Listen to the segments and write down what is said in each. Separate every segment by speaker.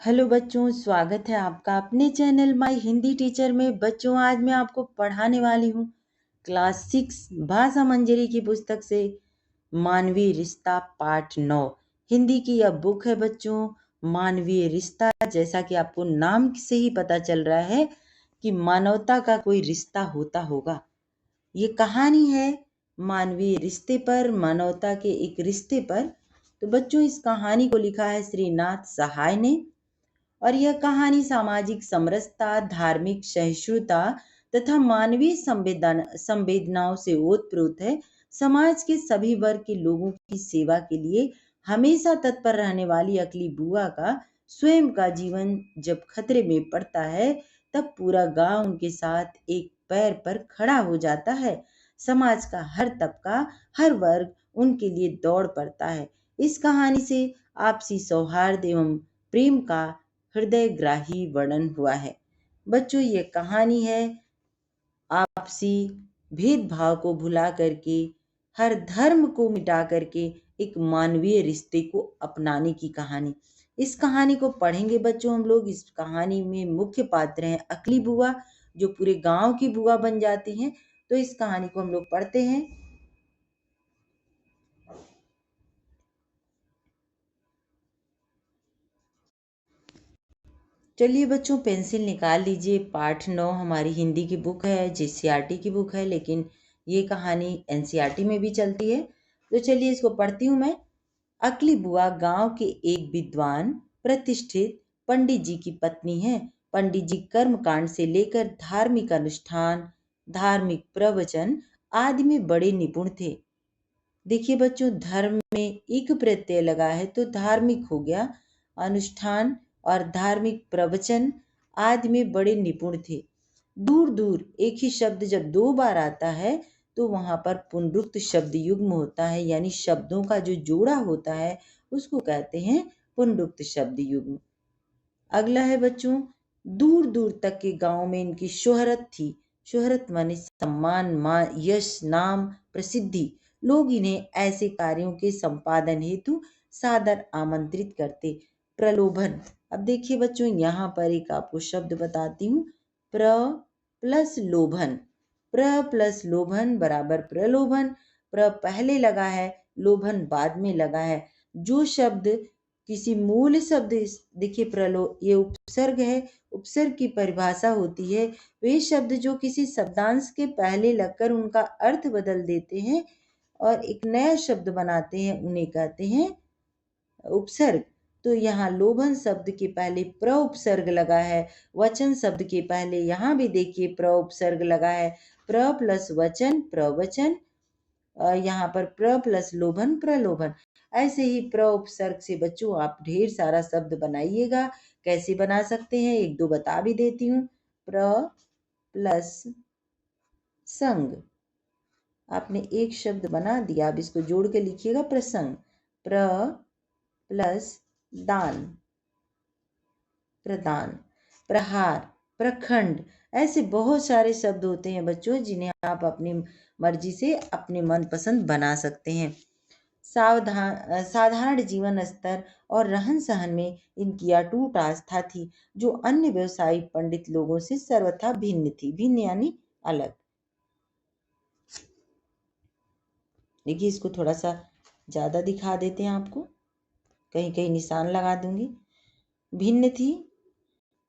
Speaker 1: Hello बच्चों, स्वागत है आपका अपने चैनल माय हिंदी टीचर में। बच्चों, आज मैं आपको पढ़ाने वाली हूँ क्लास 6 भाषा मंजरी की पुस्तक से मानवीय रिश्ता पाठ 9। हिंदी की यह बुक है बच्चों, मानवीय रिश्ता। जैसा कि आपको नाम से ही पता चल रहा है कि मानवता का कोई रिश्ता होता होगा। ये कहानी है मानवीय रिश्ते पर, मानवता के एक रिश्ते पर। तो बच्चों, इस कहानी को लिखा है श्रीनाथ सहाय ने और यह कहानी सामाजिक समरसता, धार्मिक सहिष्णुता तथा मानवीय संवेदनाओं से ओतप्रोत है। समाज के सभी वर्ग के लोगों की सेवा के लिए हमेशा तत्पर रहने वाली अकली बुआ का स्वयं का जीवन जब खतरे में पड़ता है, तब पूरा गांव उनके साथ एक पैर पर खड़ा हो जाता है। समाज का हर तबका, हर वर्ग उनके लिए दौड़ पड़ता है। इस कहानी से आपसी सौहार्द एवं प्रेम का हृदयग्राही वर्णन हुआ है। बच्चों, ये कहानी है आपसी भेदभाव को भुला करके, हर धर्म को मिटा करके एक मानवीय रिश्ते को अपनाने की कहानी। इस कहानी को पढ़ेंगे बच्चों हम लोग। इस कहानी में मुख्य पात्र हैं अकली बुआ, जो पूरे गांव की बुआ बन जाती हैं। तो इस कहानी को हम लोग पढ़ते हैं। चलिए बच्चों, पेंसिल निकाल लीजिए। पाठ 9 हमारी हिंदी की बुक है, जीसीईआरटी की बुक है, लेकिन ये कहानी एनसीईआरटी में भी चलती है। तो चलिए इसको पढ़ती हूँ मैं। अकली बुआ गांव के एक विद्वान प्रतिष्ठित पंडित जी की पत्नी है। पंडित जी कर्मकांड से लेकर धार्मिक अनुष्ठान, धार्मिक प्रवचन आदि में बड़े निपुण थे। देखिए बच्चों, धर्म में एक प्रत्यय लगा है तो धार्मिक हो गया। अनुष्ठान और धार्मिक प्रवचन आदि में बड़े निपुण थे। दूर दूर एक ही शब्द जब दो बार आता है तो वहां पर पुनरुक्त शब्द युग्म होता है, यानी शब्दों का जो जोड़ा होता है उसको कहते हैं पुनरुक्त शब्द युग्म। अगला है बच्चों, दूर दूर तक के गांव में इनकी शोहरत थी। शोहरत माने सम्मान, यश, नाम, प्रसिद्धि। लोग इन्हें ऐसे कार्यों के संपादन हेतु सादर आमंत्रित करते। प्रलोभन। अब देखिए बच्चों, यहाँ पर एक आपको शब्द बताती हूँ। प्र प्लस लोभन। प्र प्लस लोभन बराबर प्रलोभन। प्र पहले लगा है, लोभन बाद में लगा है। जो शब्द किसी मूल शब्द, देखिए ये उपसर्ग है। उपसर्ग की परिभाषा होती है वे शब्द जो किसी शब्दांश के पहले लगकर उनका अर्थ बदल देते हैं और एक नया शब्द बनाते हैं, उन्हें कहते हैं उपसर्ग। तो यहाँ लोभन शब्द के पहले प्र उपसर्ग लगा है। वचन शब्द के पहले यहाँ भी देखिए प्र उपसर्ग लगा है। प्र प्लस वचन प्रवचन, यहाँ पर प्र प्लस लोभन प्रलोभन। ऐसे ही प्र उपसर्ग से बच्चों आप ढेर सारा शब्द बनाइएगा। कैसे बना सकते हैं एक दो बता भी देती हूँ। प्र प्लस संग, आपने एक शब्द बना दिया। अब इसको जोड़ के लिखिएगा प्रसंग। प्र प्लस दान, प्रदान। प्रहार, प्रखंड। ऐसे बहुत सारे शब्द होते हैं बच्चों जिन्हें आप अपनी मर्जी से अपने मनपसंद बना सकते हैं। साधारण जीवन स्तर और रहन सहन में इनकी अटूट आस्था थी, जो अन्य व्यवसायिक पंडित लोगों से सर्वथा भिन्न थी। भिन्न यानी अलग। देखिए इसको थोड़ा सा ज्यादा दिखा देते हैं आपको, कहीं कहीं निशान लगा दूंगी। भिन्न थी।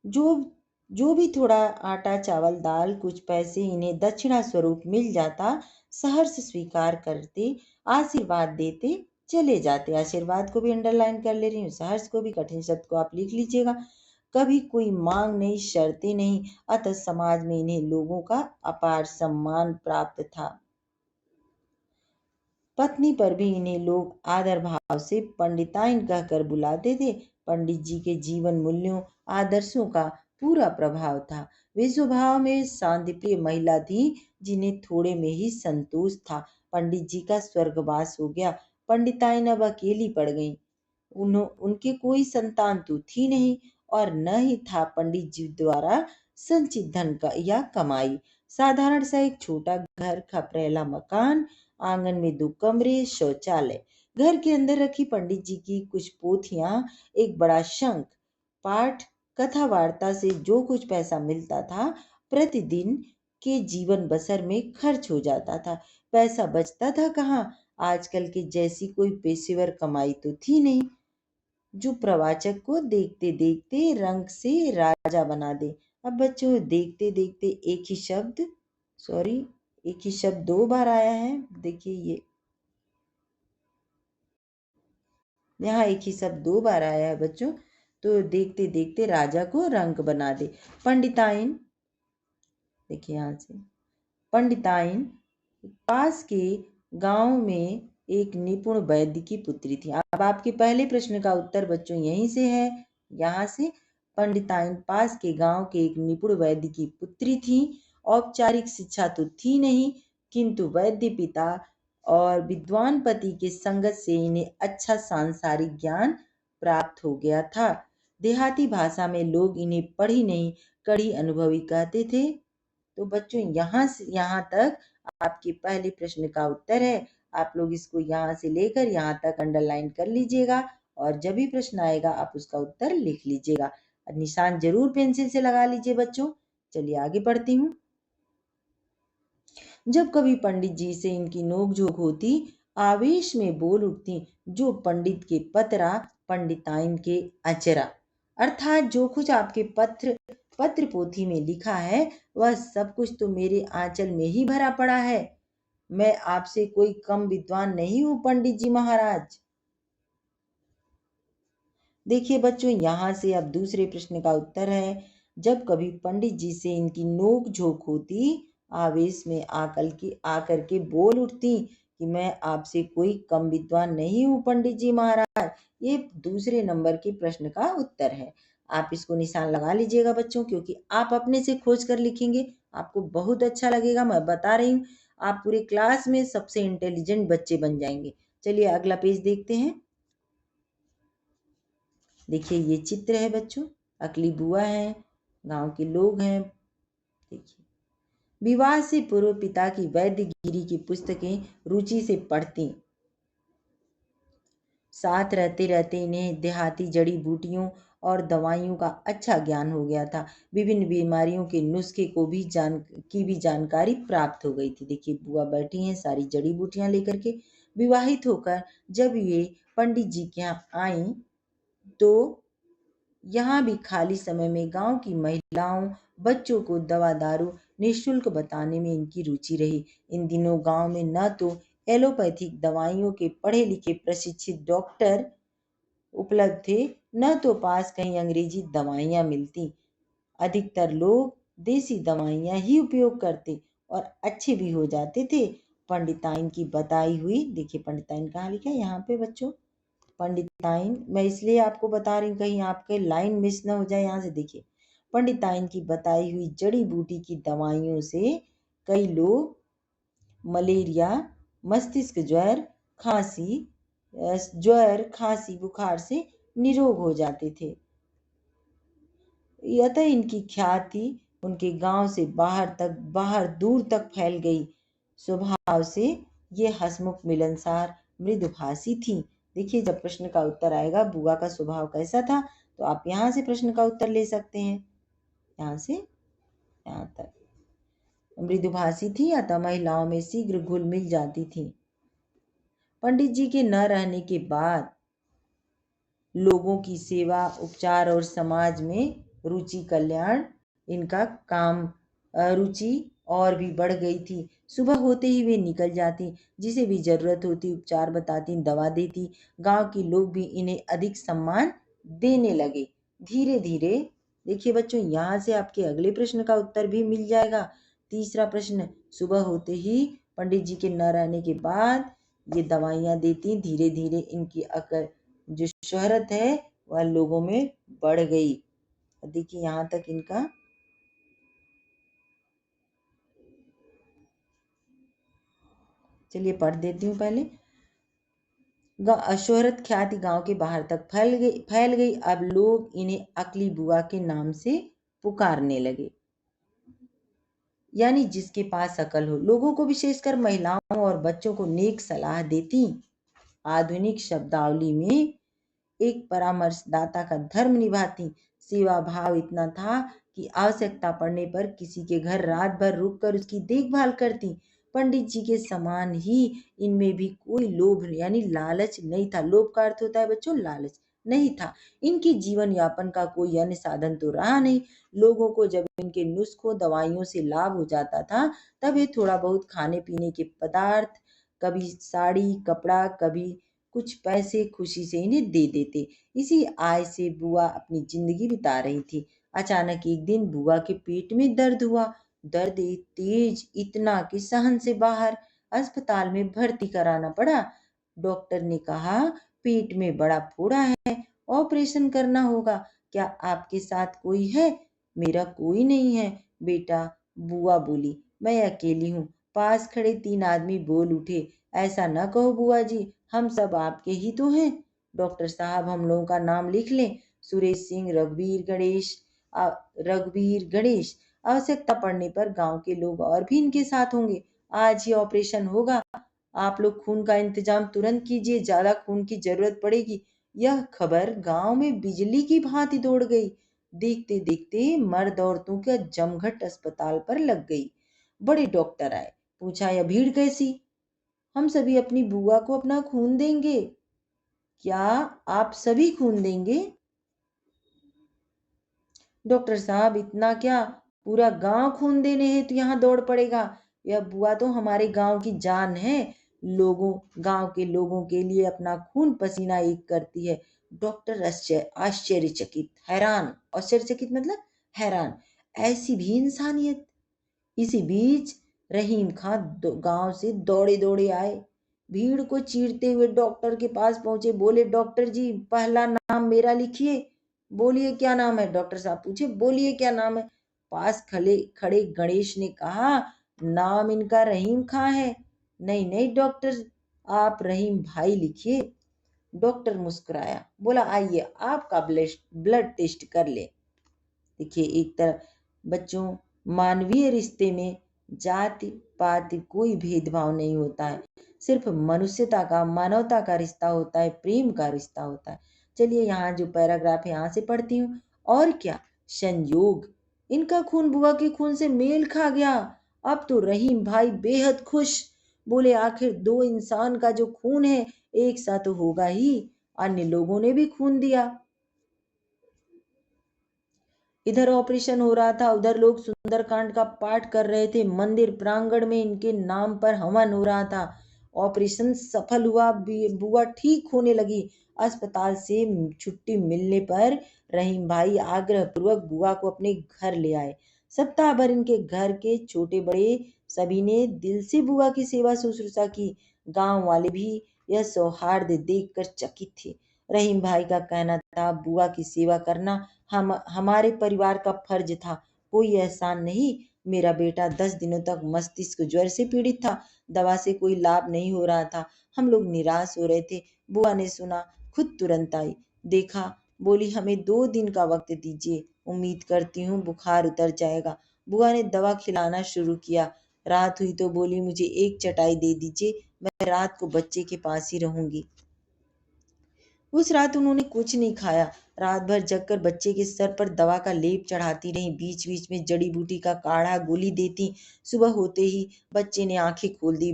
Speaker 1: जो जो भी थोड़ा आटा चावल दाल कुछ पैसे इन्हें दक्षिणा स्वरूप मिल जाता, सहर्ष स्वीकार करते, आशीर्वाद देते चले जाते। आशीर्वाद को भी अंडरलाइन कर ले रही हूँ, सहर्ष को भी, कठिन शब्द को आप लिख लीजिएगा। कभी कोई मांग नहीं, शर्तें नहीं, अतः समाज में इन्हें लोगों का अपार सम्मान प्राप्त था। पत्नी पर भी इन्हें लोग आदर भाव से पंडिताइन कहकर बुलाते थे। पंडित जी के जीवन मूल्यों आदर्शों का पूरा प्रभाव था। वे स्वभाव में शांतिप्रिय महिला थी, जिन्हें थोड़े में ही संतोष था। पंडित जी का स्वर्गवास हो गया। पंडिताइन अब अकेली पड़ गई। उनके कोई संतान तो थी नहीं और न ही था पंडित जी द्वारा संचित धन का या कमाई। साधारण सा एक छोटा घर, खपरेला मकान, आंगन में 2 कमरे, शौचालय। घर के अंदर रखी पंडित जी की कुछ पोथियां, एक बड़ा शंख, पाठ कथा वार्ता से जो कुछ पैसा मिलता था प्रतिदिन के जीवन बसर में खर्च हो जाता था। पैसा बचता था कहाँ? आजकल के जैसी कोई पेशेवर कमाई तो थी नहीं जो प्रवाचक को देखते देखते रंग से राजा बना दे। अब बच्चों देखते देखते एक ही शब्द, सॉरी, एक ही शब्द दो बार आया है। देखिए ये यहाँ एक ही शब्द दो बार आया है बच्चों। तो देखते देखते राजा को रंक बना दे। पंडिताइन, देखिए यहाँ से, पंडिताइन पास के गांव में एक निपुण वैद्य की पुत्री थी। अब आपके पहले प्रश्न का उत्तर बच्चों यहीं से है, यहाँ से। पंडिताइन पास के गांव के एक निपुण वैद्य की पुत्री थी। औपचारिक शिक्षा तो थी नहीं, किंतु वैद्य पिता और विद्वान पति के संगत से इन्हें अच्छा सांसारिक ज्ञान प्राप्त हो गया था। देहाती भाषा में लोग इन्हें पढ़ी नहीं कढ़ी अनुभवी कहते थे। तो बच्चों यहाँ से यहाँ तक आपके पहले प्रश्न का उत्तर है। आप लोग इसको यहाँ से लेकर यहाँ तक अंडरलाइन कर लीजिएगा और जब भी प्रश्न आएगा आप उसका उत्तर लिख लीजिएगा। निशान जरूर पेंसिल से लगा लीजिए बच्चों। चलिए आगे बढ़ती हूँ। जब कभी पंडित जी से इनकी नोकझोंक होती, आवेश में बोल उठती, जो पंडित के पतरा पंडिताइन के अचरा। अर्थात जो कुछ आपके पत्र पोथी में लिखा है वह सब कुछ तो मेरे आंचल में ही भरा पड़ा है। मैं आपसे कोई कम विद्वान नहीं हूं पंडित जी महाराज। देखिए बच्चों यहाँ से अब दूसरे प्रश्न का उत्तर है। जब कभी पंडित जी से इनकी नोक झोंक होती, आवेश में आकर के बोल उठती कि मैं आपसे कोई कम विद्वान नहीं हूँ पंडित जी महाराज। ये दूसरे नंबर के प्रश्न का उत्तर है। आप इसको निशान लगा लीजिएगा बच्चों, क्योंकि आप अपने से खोज कर लिखेंगे, आपको बहुत अच्छा लगेगा। मैं बता रही हूँ, आप पूरे क्लास में सबसे इंटेलिजेंट बच्चे बन जाएंगे। चलिए अगला पेज देखते हैं। देखिए ये चित्र है बच्चों, अकली बुआ है, गांव के लोग हैं। देखिए विवाह से पूर्व पिता की वैद्यगिरी की पुस्तकें रुचि से पढ़ती। साथ रहते रहते इन्हें देहाती जड़ी बूटियों और दवाइयों का अच्छा ज्ञान हो गया था। विभिन्न बीमारियों के नुस्खे की भी जानकारी प्राप्त हो गई थी। देखिए बुआ बैठी हैं सारी जड़ी बूटियां लेकर के। विवाहित होकर जब ये पंडित जी के यहाँ आई तो यहाँ भी खाली समय में गांव की महिलाओं बच्चों को दवा दारू निःशुल्क बताने में इनकी रुचि रही। इन दिनों गांव में न तो एलोपैथिक दवाइयों के पढ़े लिखे प्रशिक्षित डॉक्टर उपलब्ध थे, न तो पास कहीं अंग्रेजी दवाइयाँ मिलती। अधिकतर लोग देसी दवाइयाँ ही उपयोग करते और अच्छे भी हो जाते थे। पंडिताइन की बताई हुई, देखिए पंडिताइन कहाँ लिखा है यहाँ पे बच्चों, पंडिताइन, मैं इसलिए आपको बता रही हूँ कहीं आपके लाइन मिस ना हो जाए। यहाँ से देखिए, पंडिताइन की बताई हुई जड़ी बूटी की दवाइयों से कई लोग मलेरिया, मस्तिष्क ज्वर, खांसी, बुखार से निरोग हो जाते थे। अतः इनकी ख्याति उनके गांव से बाहर दूर तक फैल गई। स्वभाव से ये हंसमुख मिलनसार मृदुभाषी थी। देखिए जब प्रश्न का उत्तर आएगा बुआ का स्वभाव कैसा था, तो आप यहाँ से प्रश्न का उत्तर ले सकते हैं। यहाँ से यहाँ तक मृदुभाषी थी, अतः महिलाओं में शीघ्र घुल मिल जाती थी। पंडित जी के न रहने के बाद लोगों की सेवा, उपचार और समाज में रुचि कल्याण इनका काम रुचि और भी बढ़ गई थी। सुबह होते ही वे निकल जाती, जिसे भी जरूरत होती उपचार बताती, दवा देती। गांव के लोग भी इन्हें अधिक सम्मान देने लगे। धीरे धीरे, देखिए बच्चों यहाँ से आपके अगले प्रश्न का उत्तर भी मिल जाएगा। तीसरा प्रश्न, सुबह होते ही पंडित जी के न रहने के बाद ये दवाइयाँ देती। धीरे धीरे इनकी जो शोहरत है वह लोगों में बढ़ गई। देखिए यहाँ तक इनका, चलिए पढ़ देती हूँ पहले। शोहरत ख्याति गांव के बाहर तक फैल गई। अब लोग इन्हें अकली बुआ के नाम से पुकारने लगे, यानी जिसके पास अकल हो। लोगों को विशेषकर महिलाओं और बच्चों को नेक सलाह देती। आधुनिक शब्दावली में एक परामर्शदाता का धर्म निभाती। सेवा भाव इतना था कि आवश्यकता पड़ने पर किसी के घर रात भर रुककर उसकी देखभाल करती। पंडित जी के समान ही इनमें भी कोई लोभ यानी लालच नहीं था। लोभ का अर्थ होता है बच्चों लालच, नहीं था। इनके जीवन यापन का कोई अन्य साधन तो रहा नहीं। लोगों को जब इनके नुस्खों दवाइयों से लाभ हो जाता था, तब ये थोड़ा बहुत खाने पीने के पदार्थ, कभी साड़ी कपड़ा, कभी कुछ पैसे खुशी से इन्हें दे देते। इसी आय से बुआ अपनी जिंदगी बिता रही थी। अचानक एक दिन बुआ के पेट में दर्द हुआ। दर्द तेज इतना कि सहन से बाहर। अस्पताल में भर्ती कराना पड़ा। डॉक्टर ने कहा पेट में बड़ा फोड़ा है, ऑपरेशन करना होगा। क्या आपके साथ कोई है? मेरा कोई नहीं है बेटा, बुआ बोली। मैं अकेली हूँ। पास खड़े 3 आदमी बोल उठे, ऐसा न कहो बुआ जी, हम सब आपके ही तो हैं। डॉक्टर साहब हम लोगों का नाम लिख लें, सुरेश सिंह, रघुवीर गणेश। आवश्यकता पड़ने पर गांव के लोग और भी इनके साथ होंगे। आज ही ऑपरेशन होगा। आप लोग खून का इंतजाम तुरंत कीजिए, ज्यादा खून की जरूरत पड़ेगी। यह खबर गांव में बिजली की भांति दौड़ गई। देखते देखते मर्द औरतों का जमघट अस्पताल पर लग गई। बड़े डॉक्टर आए। पूछा यह भीड़ कैसी? हम सभी अपनी बुआ को अपना खून देंगे। क्या आप सभी खून देंगे? डॉक्टर साहब इतना क्या, पूरा गांव खून देने हेतु यहाँ दौड़ पड़ेगा। यह बुआ तो हमारे गांव की जान है। लोगों गांव के लोगों के लिए अपना खून पसीना एक करती है। डॉक्टर आश्चर्यचकित, हैरान। आश्चर्यचकित मतलब हैरान। ऐसी भी इंसानियत। इसी बीच रहीम खां गांव से दौड़े दौड़े आए। भीड़ को चीरते हुए डॉक्टर के पास पहुंचे। बोले डॉक्टर जी पहला नाम मेरा लिखिए। बोलिए क्या नाम है? डॉक्टर साहब पूछे बोलिए क्या नाम है? पास खड़े खड़े गणेश ने कहा नाम इनका रहीम खां है। नहीं नहीं डॉक्टर, आप रहीम भाई लिखिए। डॉक्टर मुस्कुराया, बोला आइए आपका ब्लड टेस्ट कर ले। देखिए एक तरह बच्चों, मानवीय रिश्ते में जाति पाति कोई भेदभाव नहीं होता है। सिर्फ मनुष्यता का, मानवता का रिश्ता होता है, प्रेम का रिश्ता होता है। चलिए यहाँ जो पैराग्राफ है यहाँ से पढ़ती हूँ। और क्या संयोग, इनका खून बुआ के खून से मेल खा गया। अब तो रहीम भाई बेहद खुश। बोले आखिर दो इंसान का जो खून है एक सा तो होगा ही। अन्य लोगों ने भी खून दिया। इधर ऑपरेशन हो रहा था, उधर लोग सुंदरकांड का पाठ कर रहे थे। मंदिर प्रांगण में इनके नाम पर हवन हो रहा था। ऑपरेशन सफल हुआ, बुआ ठीक होने लगी। अस्पताल से छुट्टी मिलने पर रहीम भाई आग्रह पूर्वक बुआ को अपने घर ले आए। सप्ताह भर इनके घर के छोटे बड़े सभी ने दिल से बुआ की सेवा शुश्रूषा की। गांव वाले भी यह सौहार्द देखकर चकित थे। रहीम भाई का कहना था बुआ की सेवा करना हम हमारे परिवार का फर्ज था, कोई एहसान नहीं। मेरा बेटा 10 दिनों तक मस्तिष्क ज्वर से पीड़ित था। दवा से कोई लाभ नहीं हो रहा था। हम लोग निराश हो रहे थे। बुआ ने सुना, खुद तुरंत आई। देखा, बोली हमें 2 दिन का वक्त दीजिए, उम्मीद करती हूँ बुखार उतर जाएगा। बुआ ने दवा खिलाना शुरू किया। रात हुई तो बोली मुझे एक चटाई दे दीजिए, मैं रात को बच्चे के पास ही रहूंगी। उस रात उन्होंने कुछ नहीं खाया। रात भर जगकर बच्चे के सर पर दवा का लेप चढ़ाती रही, बीच बीच में जड़ी बूटी का काढ़ा गोली देती। सुबह होते ही बच्चे ने आंखें खोल दी।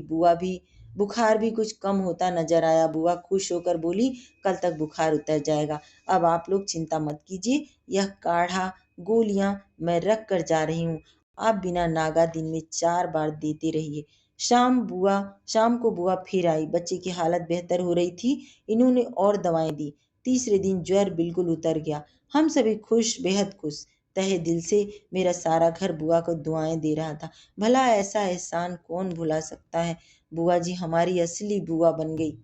Speaker 1: बुखार भी कुछ कम होता नजर आया। बुआ खुश होकर बोली कल तक बुखार उतर जाएगा। अब आप लोग चिंता मत कीजिए, यह काढ़ा गोलियां मैं रख कर जा रही हूँ। आप बिना नागा दिन में 4 बार देते रहिए। शाम को बुआ फिर आई। बच्चे की हालत बेहतर हो रही थी। इन्होंने और दवाएं दी। तीसरे दिन ज्वर बिल्कुल उतर गया। हम सभी खुश, बेहद खुश। तहे दिल से मेरा सारा घर बुआ को दुआएं दे रहा था। भला ऐसा एहसान कौन भुला सकता है। बुआ जी हमारी असली बुआ बन गई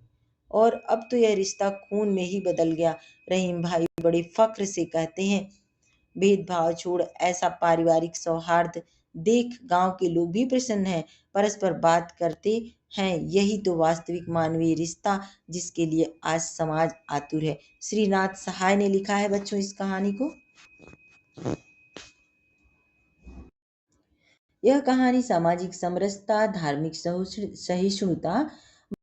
Speaker 1: और अब तो यह रिश्ता खून में ही बदल गया। रहीम भाई बड़े फक्र से कहते हैं, भेदभाव छोड़ ऐसा पारिवारिक सौहार्द देख गांव के लोग भी प्रसन्न हैं, परस्पर बात करते हैं। यही तो वास्तविक मानवीय रिश्ता जिसके लिए आज समाज आतुर है। श्रीनाथ सहाय ने लिखा है बच्चों इस कहानी को। यह कहानी सामाजिक समरसता, धार्मिक सहिष्णुता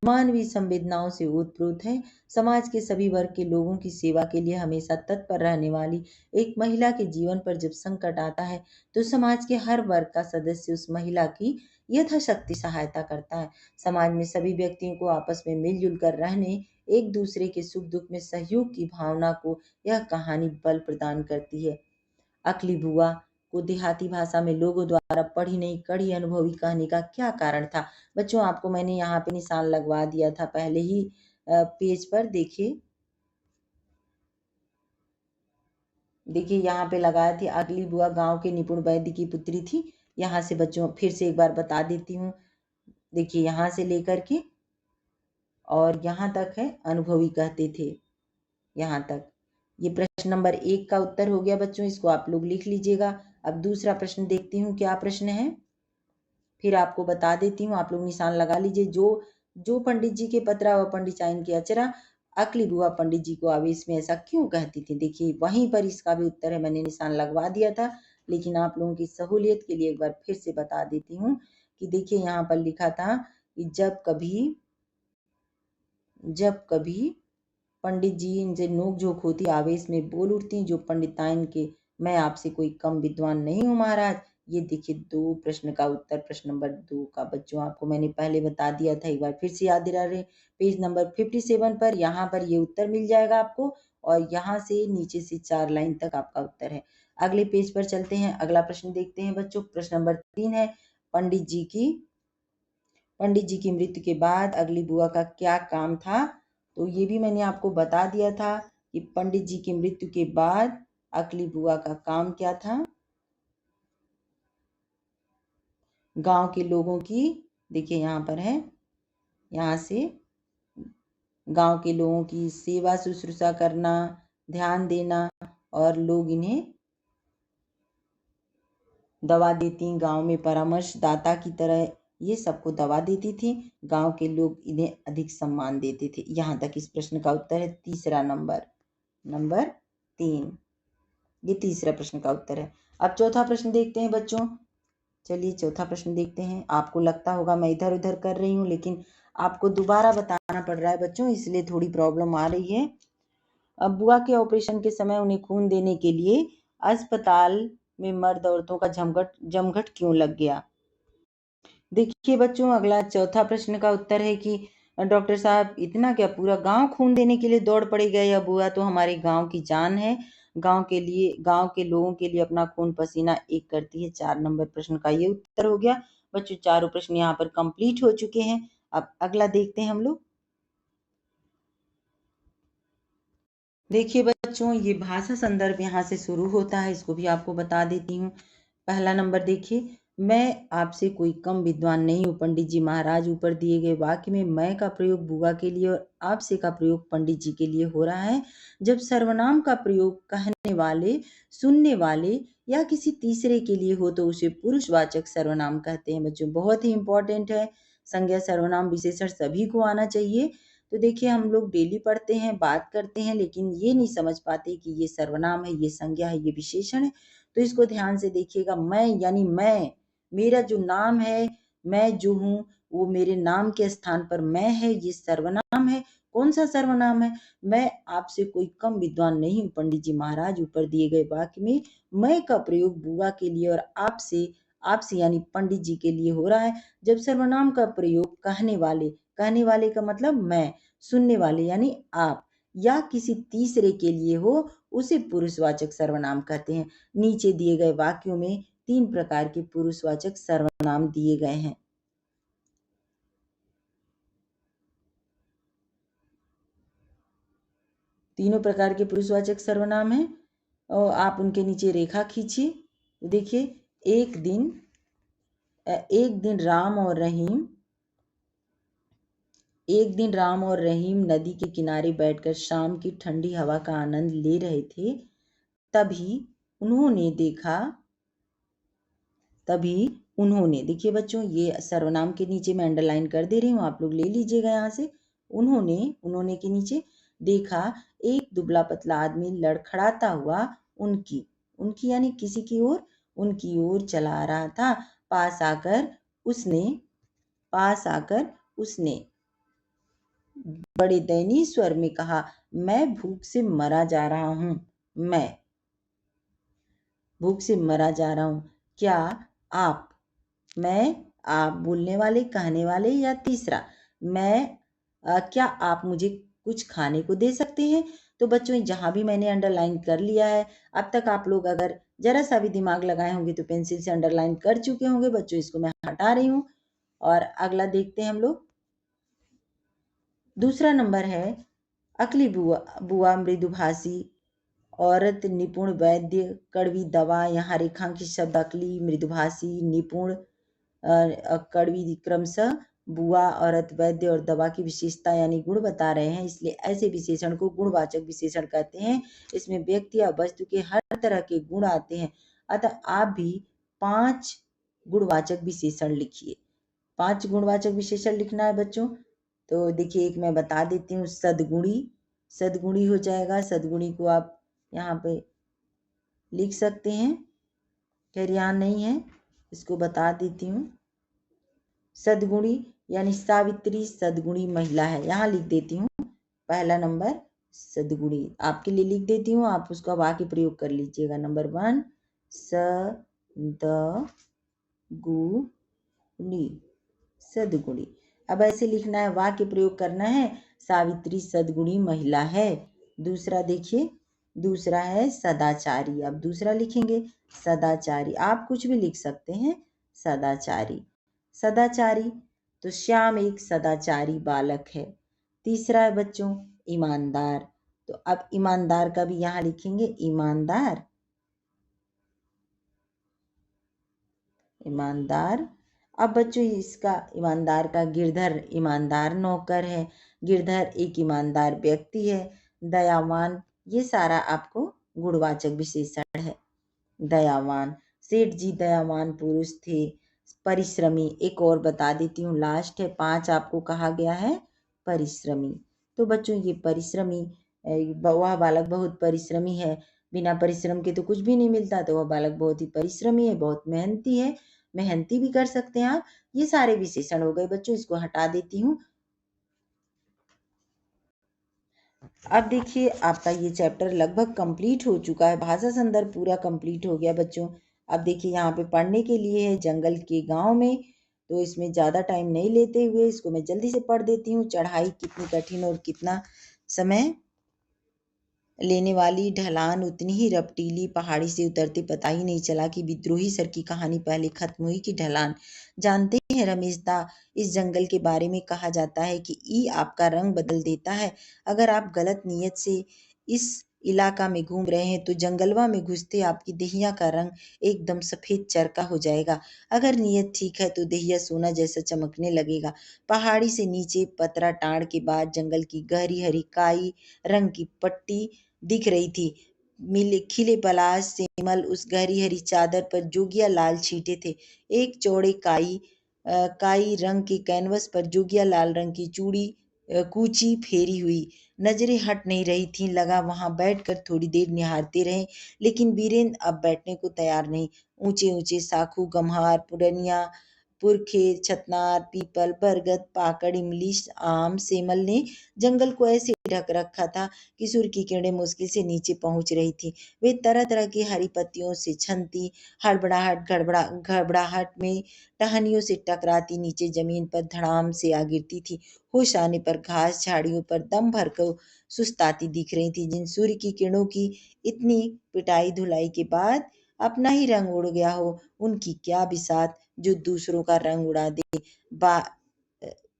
Speaker 1: मानवीय संवेदनाओं से ओतप्रोत है। समाज के सभी वर्ग के लोगों की सेवा के लिए हमेशा तत्पर रहने वाली एक महिला के जीवन पर जब संकट आता है तो समाज के हर वर्ग का सदस्य उस महिला की यथाशक्ति सहायता करता है। समाज में सभी व्यक्तियों को आपस में मिलजुल कर रहने, एक दूसरे के सुख दुख में सहयोग की भावना को यह कहानी बल प्रदान करती है। अकली बुआ को देहाती भाषा में लोगों द्वारा पढ़ी नहीं कड़ी अनुभवी कहने का क्या कारण था? बच्चों, आपको मैंने यहाँ पे निशान लगवा दिया था पहले ही पेज पर। देखिए, देखिए यहाँ पे लगाया थी, अगली बुआ गांव के निपुण वैद्य की पुत्री थी। यहाँ से बच्चों फिर से एक बार बता देती हूँ। देखिए यहाँ से लेकर के और यहाँ तक है अनुभवी कहते थे, यहाँ तक। ये प्रश्न नंबर 1 का उत्तर हो गया बच्चों, इसको आप लोग लिख लीजिएगा। अब दूसरा प्रश्न देखती हूँ क्या प्रश्न है, फिर आपको बता देती हूँ, आप लोग निशान लगा लीजिए। जो जो पंडित जी के पतरा व पंडिचाइन के अचरा, अकली बुआ पंडित जी को आवेश में ऐसा क्यों कहती थी? देखिए वहीं पर इसका भी उत्तर है, मैंने निशान लगवा दिया था, लेकिन आप लोगों की सहूलियत के लिए एक बार फिर से बता देती हूँ कि देखिए यहाँ पर लिखा था कि जब कभी पंडित जी इनसे नोक झोंक होती, आवेश में बोल उठती जो पंडिताइन के, मैं आपसे कोई कम विद्वान नहीं हूँ महाराज। ये देखिए 2 प्रश्न का उत्तर, प्रश्न नंबर 2 का। बच्चों आपको मैंने पहले बता दिया था, एक बार फिर से याद दिला रहे। पेज नंबर 57 पर यहाँ पर ये उत्तर मिल जाएगा आपको, और यहाँ से नीचे से 4 लाइन तक आपका उत्तर है। अगले पेज पर चलते हैं, अगला प्रश्न देखते हैं बच्चों। प्रश्न नंबर 3 है, पंडित जी की मृत्यु के बाद अगली बुआ का क्या काम था? तो ये भी मैंने आपको बता दिया था कि पंडित जी की मृत्यु के बाद अगली बुआ का काम क्या था। गांव के लोगों की, देखिए यहाँ पर है, यहाँ से गांव के लोगों की सेवा शुश्रूषा करना, ध्यान देना, और लोग इन्हें दवा देती, गांव में परामर्शदाता की तरह ये सबको दवा देती थी। गांव के लोग इन्हें अधिक सम्मान देते थे। यहाँ तक इस प्रश्न का उत्तर है। तीसरा नंबर 3, ये तीसरा प्रश्न का उत्तर है। अब चौथा प्रश्न देखते हैं बच्चों। चलिए चौथा प्रश्न देखते हैं। आपको लगता होगा मैं इधर उधर कर रही हूँ, लेकिन आपको दोबारा बताना पड़ रहा है बच्चों, इसलिए थोड़ी प्रॉब्लम आ रही है। अब बुआ के ऑपरेशन के समय उन्हें खून देने के लिए अस्पताल में मर्द औरतों का जमघट क्यों लग गया? देखिए बच्चों, अगला चौथा प्रश्न का उत्तर है कि डॉक्टर साहब इतना क्या, पूरा गांव खून देने के लिए दौड़ पड़ेगा? यह बुआ तो हमारे गांव की जान है, गांव के लिए, गांव के लोगों के लिए अपना खून पसीना एक करती है। 4 नंबर प्रश्न का ये उत्तर हो गया बच्चों। चारों प्रश्न यहाँ पर कंप्लीट हो चुके हैं। अब अगला देखते हैं हम लोग। देखिए बच्चों, ये भाषा संदर्भ यहाँ से शुरू होता है, इसको भी आपको बता देती हूँ। पहला नंबर देखिए, मैं आपसे कोई कम विद्वान नहीं हूँ पंडित जी महाराज। ऊपर दिए गए वाक्य में मैं का प्रयोग बुआ के लिए और आपसे का प्रयोग पंडित जी के लिए हो रहा है। जब सर्वनाम का प्रयोग कहने वाले, सुनने वाले या किसी तीसरे के लिए हो तो उसे पुरुषवाचक सर्वनाम कहते हैं। बच्चों बहुत ही इंपॉर्टेंट है, संज्ञा सर्वनाम विशेषण सभी को आना चाहिए। तो देखिए हम लोग डेली पढ़ते हैं, बात करते हैं, लेकिन ये नहीं समझ पाते कि ये सर्वनाम है, ये संज्ञा है, ये विशेषण है। तो इसको ध्यान से देखिएगा। मैं यानी मैं, मेरा जो नाम है, मैं जो हूँ, वो मेरे नाम के स्थान पर मैं है, ये सर्वनाम है। कौन सा सर्वनाम है? मैं आपसे कोई कम विद्वान नहीं हूँ पंडित जी महाराज। ऊपर दिए गए वाक्य में मैं का प्रयोग बुआ के लिए और आपसे, आपसे यानी पंडित जी के लिए हो रहा है। जब सर्वनाम का प्रयोग कहने वाले का मतलब मैं, सुनने वाले यानी आप, या किसी तीसरे के लिए हो उसे पुरुषवाचक सर्वनाम कहते हैं। नीचे दिए गए वाक्यों में 3 प्रकार के पुरुषवाचक सर्वनाम दिए गए हैं। तीनों प्रकार के पुरुषवाचक सर्वनाम हैं और आप उनके नीचे रेखा खींचिए। देखिए, एक दिन एक दिन राम और रहीम नदी के किनारे बैठकर शाम की ठंडी हवा का आनंद ले रहे थे। तभी उन्होंने देखा, देखिए बच्चों, ये सर्वनाम के नीचे मैं अंडरलाइन कर दे रही हूँ, आप लोग ले लीजिएगा यहाँ से। उन्होंने के नीचे देखा एक दुबला पतला आदमी लड़खड़ाता हुआ उनकी उनकी यानी किसी की ओर, उनकी ओर चला आ रहा था। पास आकर उसने बड़े दयनीय स्वर में कहा, मैं भूख से मरा जा रहा हूं। मैं भूख से मरा जा रहा हूं। क्या आप मैं आप बोलने वाले, कहने वाले, या तीसरा मैं क्या आप मुझे कुछ खाने को दे सकते हैं? तो बच्चों जहां भी मैंने अंडरलाइन कर लिया है, अब तक आप लोग अगर जरा सा भी दिमाग लगाए होंगे तो पेंसिल से अंडरलाइन कर चुके होंगे। बच्चों इसको मैं हटा रही हूँ और अगला देखते हैं हम लोग। दूसरा नंबर है अकली बुआ, बुआ मृदुभाषी, औरत निपुण वैद्य, कड़वी दवा। यहाँ रेखांकित शब्द अकली, मृदुभाषी, निपुण, कड़वी क्रमशः बुआ, औरत, वैद्य और दवा की विशेषता यानी गुण बता रहे हैं, इसलिए ऐसे विशेषण को गुणवाचक विशेषण कहते हैं। इसमें व्यक्ति या वस्तु के हर तरह के गुण आते हैं। अतः आप भी 5 गुणवाचक विशेषण लिखिए। 5 गुणवाचक विशेषण लिखना है बच्चों। तो देखिए एक मैं बता देती हूँ, सद्गुणी। सद्गुणी हो जाएगा, सद्गुणी को आप यहाँ पे लिख सकते हैं। खैर यहाँ नहीं है, इसको बता देती हूँ। सद्गुणी यानी सावित्री सद्गुणी महिला है, यहाँ लिख देती हूँ। पहला नंबर सद्गुणी आपके लिए लिख देती हूँ, आप उसका वाक्य प्रयोग कर लीजिएगा। नंबर 1 सद्गुणी, सद्गुणी। अब ऐसे लिखना है, वाक्य प्रयोग करना है, सावित्री सद्गुणी महिला है। दूसरा देखिए, दूसरा है सदाचारी। अब दूसरा लिखेंगे सदाचारी, आप कुछ भी लिख सकते हैं। सदाचारी, सदाचारी तो श्याम एक सदाचारी बालक है। तीसरा है बच्चों ईमानदार, तो अब ईमानदार का भी यहाँ लिखेंगे, ईमानदार, ईमानदार। अब बच्चों इसका ईमानदार का गिरधर ईमानदार नौकर है, गिरधर एक ईमानदार व्यक्ति है। दयावान, ये सारा आपको गुणवाचक विशेषण है। दयावान, सेठ जी दयावान पुरुष थे। परिश्रमी, एक और बता देती हूँ, लास्ट है 5 आपको कहा गया है परिश्रमी। तो बच्चों ये परिश्रमी, वह बालक बहुत परिश्रमी है। बिना परिश्रम के तो कुछ भी नहीं मिलता, तो वह बालक बहुत ही परिश्रमी है, बहुत मेहनती है। मेहनती भी कर सकते हैं आप। ये सारे विशेषण हो गए बच्चों, इसको हटा देती हूँ। अब देखिए आपका ये चैप्टर लगभग कंप्लीट हो चुका है, भाषा संदर्भ पूरा कंप्लीट हो गया बच्चों। अब देखिए यहाँ पे पढ़ने के लिए है जंगल के गांव में, तो इसमें ज़्यादा टाइम नहीं लेते हुए इसको मैं जल्दी से पढ़ देती हूँ। चढ़ाई कितनी कठिन और कितना समय लेने वाली, ढलान उतनी ही रपटीली, पहाड़ी से उतरते पता ही नहीं चला कि विद्रोही सर की कहानी पहले खत्म हुई कि ढलान। जानते हैं रमेश दा, इस जंगल के बारे में कहा जाता है कि ई आपका रंग बदल देता है। अगर आप गलत नीयत से इस इलाका में घूम रहे हैं तो जंगलवा में घुसते आपकी देहिया का रंग एकदम सफेद चरका हो जाएगा। अगर नीयत ठीक है तो देहिया सोना जैसा चमकने लगेगा। पहाड़ी से नीचे पतरा टाड़ के बाद जंगल की गहरी हरी काई रंग की पट्टी दिख रही थी। मिले खिले पलाश सेमल उस गहरी हरी चादर पर जोगिया लाल छींटे थे। एक चौड़े काई रंग के कैनवस पर जोगिया लाल रंग की कूची फेरी हुई नजरें हट नहीं रही थीं। लगा वहां बैठकर थोड़ी देर निहारते रहे, लेकिन बीरेंद्र अब बैठने को तैयार नहीं। ऊंचे ऊंचे साखू, गम्हार, पुरनिया, पुरखे, छतनार, पीपल, बरगद, पाकड़, इमली, आम, सेमल ने जंगल को ऐसे ढक रखा था कि सूर्य की किरणें मुश्किल से नीचे पहुंच रही थी। वे तरह तरह की हरी पत्तियों से छनती, हड़बड़ाहट घबराहट में टहनियों से टकराती नीचे जमीन पर धड़ाम से आ गिरती थी। होश आने पर घास झाड़ियों पर दम भर कर सुस्ताती दिख रही थी, जिन सूर्य की किरणों की इतनी पिटाई धुलाई के बाद अपना ही रंग उड़ गया हो, उनकी क्या बिसात जो दूसरों का रंग उड़ा दे। बा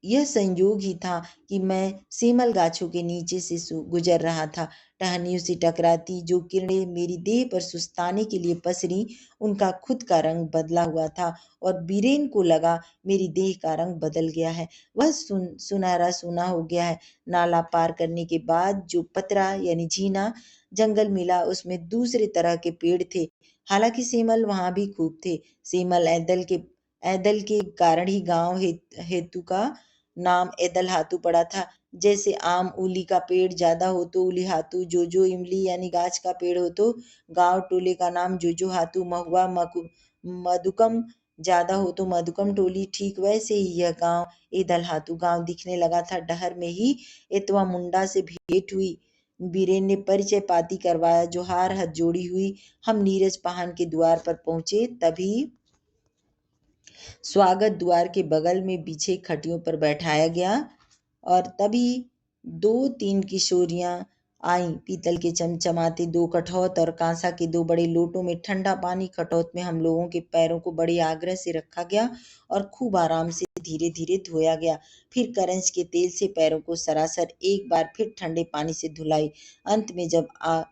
Speaker 1: यह संयोग ही था कि मैं सेमल गाछों के नीचे से गुजर रहा था। टहनियों से टकराती जो किरणें मेरी देह पर सुस्ताने के लिए पसरी, उनका खुद का रंग बदला हुआ था और बीरेन को लगा मेरी देह का रंग बदल गया है। वह सुनहरा सोना हो गया है। नाला पार करने के बाद जो पतरा यानी झीना जंगल मिला, उसमें दूसरे तरह के पेड़ थे। हालांकि सेमल वहां भी खूब थे। सेमल ऐदल के कारण ही गांव हेतु का नाम ऐदल हाथू पड़ा था। जैसे आम उली का पेड़ ज्यादा हो तो उली हाथू, जोजो इमली यानी गाछ का पेड़ हो तो गांव टोले का नाम जोजो हाथू, महुआ मधुकम ज्यादा हो तो मधुकम टोली। ठीक वैसे ही यह गांव ए दलहातू गांव दिखने लगा था। डहर में ही एतवा मुंडा से भेंट हुई। बीरेन ने परिचय पाती करवाया। जोहार हाथ जोड़ी हुई। हम नीरज पहान के द्वार पर पहुंचे। तभी स्वागत द्वार के बगल में बिछे खटियों पर बैठाया गया और तभी दो तीन किशोरियां आईं। पीतल के चमचमाते दो कठौत और कांसा के दो बड़े लोटों में ठंडा पानी। खटौत में हम लोगों के पैरों को बड़े आग्रह से रखा गया और खूब आराम से धीरे धीरे धोया गया। फिर करंज के तेल से पैरों को सरासर एक बार फिर ठंडे पानी से धुलाई। अंत में जब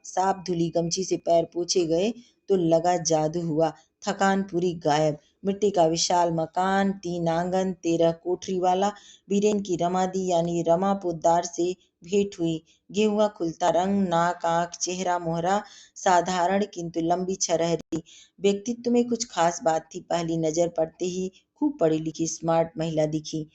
Speaker 1: साफ धुली गमछी से पैर पोछे गए तो लगा जादू हुआ। थकान पूरी गायब। मिट्टी का विशाल मकान, 3 आंगन, 13 कोठरी वाला। बीरेन की रमादी यानी रमा पोद्दार से भेंट हुई। गेहुआ खुलता रंग, नाक, आंख, चेहरा मोहरा साधारण किंतु लंबी छरहरी। व्यक्तित्व में कुछ खास बात थी। पहली नजर पड़ते ही खूब पढ़ी लिखी स्मार्ट महिला दिखी।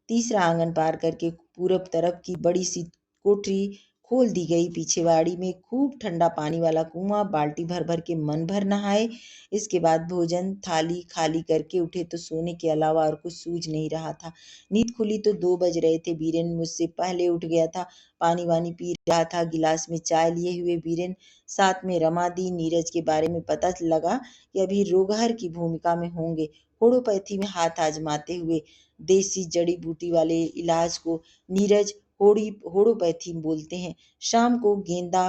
Speaker 1: तीसरा आंगन पार करके पूरब तरफ की बड़ी सी कोठरी खोल दी गई। पीछे बाड़ी में खूब ठंडा पानी वाला कुआं। बाल्टी भर भर के मन भर नहाए। इसके बाद भोजन थाली खाली करके उठे तो सोने के अलावा और कुछ सूझ नहीं रहा था। नींद खुली तो 2 बज रहे थे। बीरेन मुझसे पहले उठ गया था। पानी वानी पी रहा था। गिलास में चाय लिए हुए बीरेन साथ में रमादी। नीरज के बारे में पता लगा कि अभी रोगहर की भूमिका में होंगे। होड़ोपैथी में हाथ आजमाते हुए देसी जड़ी बूटी वाले इलाज को नीरज होड़ोपैथी बोलते हैं। शाम को गेंदा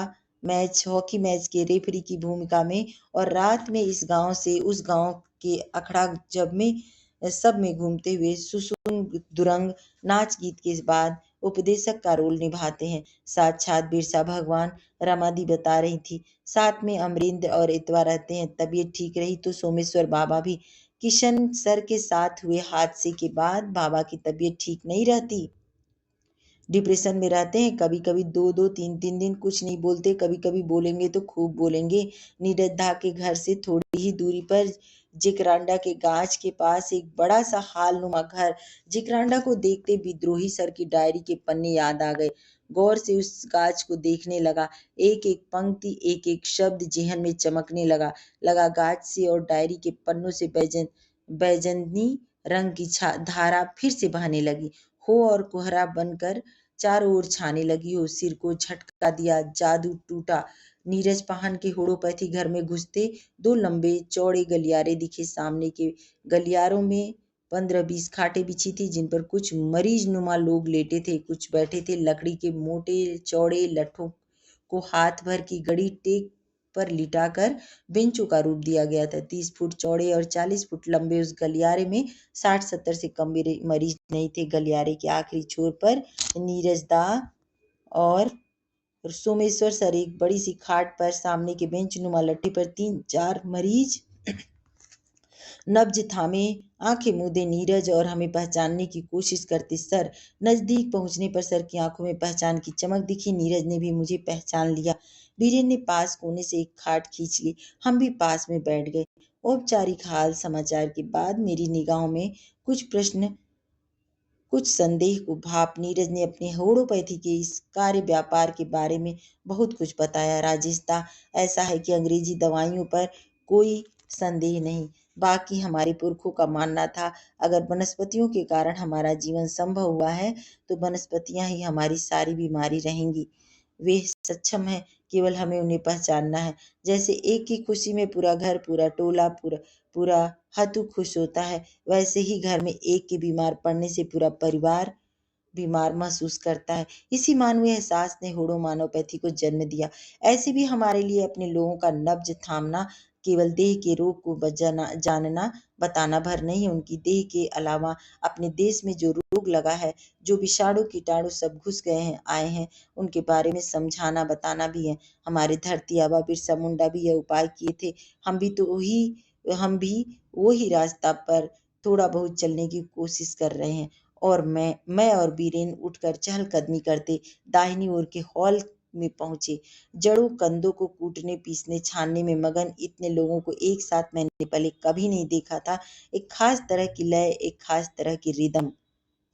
Speaker 1: मैच, हॉकी मैच के रेफरी की भूमिका में और रात में इस गांव से उस गांव के अखड़ा जब में सब में घूमते हुए सुसुम दुरंग नाच गीत के बाद उपदेशक का रोल निभाते हैं। साक्षात बिरसा भगवान, रमादी बता रही थी। साथ में अमरिंद और इतवा रहते हैं। तबीयत ठीक रही तो सोमेश्वर बाबा भी। किशन सर के साथ हुए हादसे के बाद बाबा की तबीयत ठीक नहीं रहती। डिप्रेशन में रहते हैं। कभी कभी 2-2 3-3 दिन कुछ नहीं बोलते। कभी कभी बोलेंगे तो खूब बोलेंगे। नीरज दा के घर से थोड़ी ही दूरी पर जिकरांडा के गाछ के पास एक बड़ा सा हाल नुमा घर। जिकरांडा को देखते विद्रोही सर की डायरी के पन्ने याद आ गए। गौर से उस गाछ को देखने लगा। एक एक पंक्ति, एक एक शब्द जेहन में चमकने लगा गाछ से और डायरी के पन्नों से बैजनी रंग की धारा फिर से बहने लगी हो और कोहरा बनकर चारों ओर छाने लगी हो। सिर को झटका दिया। जादू टूटा। नीरज पाहन के होड़ोपैथी घर में घुसते 2 लंबे चौड़े गलियारे दिखे। सामने के गलियारों में 15-20 खाटें बिछी थी जिन पर कुछ मरीज नुमा लोग लेटे थे, कुछ बैठे थे। लकड़ी के मोटे चौड़े लट्ठों को हाथ भर की गड़ी टेक पर लिटाकर बेंचों का रूप दिया गया था। 30 फुट चौड़े और 40 फुट लंबे उस गलियारे में 60-70 से कम मरीज नहीं थे। गलियारे के आखिरी छोर पर नीरज दा और सोमेश्वर सर एक बड़ी सी खाट पर सामने के बेंच नुमा लट्ठी पर 3-4 मरीज नब्ज थामे आंखें मूंदे नीरज और हमें पहचानने की कोशिश करते। सर नजदीक पहुंचने पर सर की आंखों में पहचान की चमक दिखी। नीरज ने भी मुझे पहचान लिया। बीरेन ने पास कोने से एक खाट खींच ली। हम भी पास में बैठ गए। औपचारिक हाल समाचार के बाद मेरी निगाहों में कुछ प्रश्न, कुछ संदेह को भाप। नीरज ने अपने होम्योपैथी के इस कार्य व्यापार के बारे में बहुत कुछ बताया। राजेश ऐसा है कि अंग्रेजी दवाइयों पर कोई संदेह नहीं। बाकी हमारे पुरखों का मानना था अगर वनस्पतियों के कारण हमारा जीवन संभव हुआ है तो वनस्पतियां ही हमारी सारी बीमारी रहेंगी। वे सक्षम है, केवल हमें उन्हें पहचानना है। जैसे एक की खुशी में पूरा घर, पूरा टोला, पूरा पूरा हतू खुश होता है, वैसे ही घर में एक के बीमार पड़ने से पूरा परिवार बीमार महसूस करता है। इसी मानवीय एहसास ने होड़ो मानवपैथी को जन्म दिया। ऐसे भी हमारे लिए अपने लोगों का नब्ज थामना केवल देह के रोग को जानना बताना भर नहीं, उनकी देह के अलावा अपने देश में जो रोग लगा है, जो विषाणु कीटाणु सब घुस गए हैं, आए हैं, उनके बारे में समझाना बताना भी है। हमारे धरती आबा बिरसा मुंडा भी यह उपाय किए थे। हम भी वही रास्ता पर थोड़ा बहुत चलने की कोशिश कर रहे हैं। और मैं और बीरेन उठकर चहलकदमी करते दाहिनी ओर के हॉल में पहुंचे। जड़ों कंदों को कूटने पीसने छानने में मगन इतने लोगों को एक साथ मैंने पहले कभी नहीं देखा था। एक खास तरह की लय, एक खास तरह की रिदम।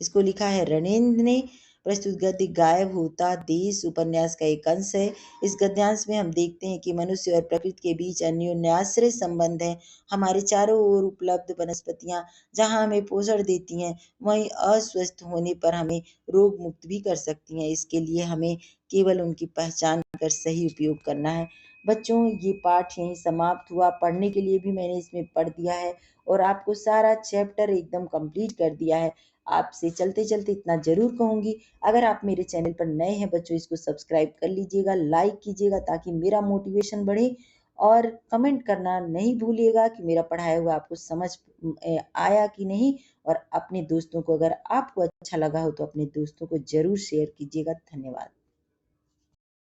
Speaker 1: इसको लिखा है रणेंद्र ने। प्रस्तुत गद्य गायब होता देश उपन्यास का एक अंश है। इस गद्यांश में हम देखते हैं कि मनुष्य और प्रकृति के बीच अन्योन्याश्रय संबंध है। हमारे चारों ओर उपलब्ध वनस्पतियां जहां हमें पोषण देती हैं, वहीं अस्वस्थ होने पर हमें रोग मुक्त भी कर सकती हैं। इसके लिए हमें केवल उनकी पहचान कर सही उपयोग करना है। बच्चों, ये पाठ यहीं समाप्त हुआ। पढ़ने के लिए भी मैंने इसमें पढ़ दिया है और आपको सारा चैप्टर एकदम कंप्लीट कर दिया है। आपसे चलते चलते इतना जरूर कहूंगी, अगर आप मेरे चैनल पर नए हैं बच्चों, इसको सब्सक्राइब कर लीजिएगा, लाइक कीजिएगा ताकि मेरा मोटिवेशन बढ़े, और कमेंट करना नहीं भूलिएगा कि मेरा पढ़ाया हुआ आपको समझ आया कि नहीं। और अपने दोस्तों को, अगर आपको अच्छा लगा हो तो अपने दोस्तों को जरूर शेयर कीजिएगा। धन्यवाद।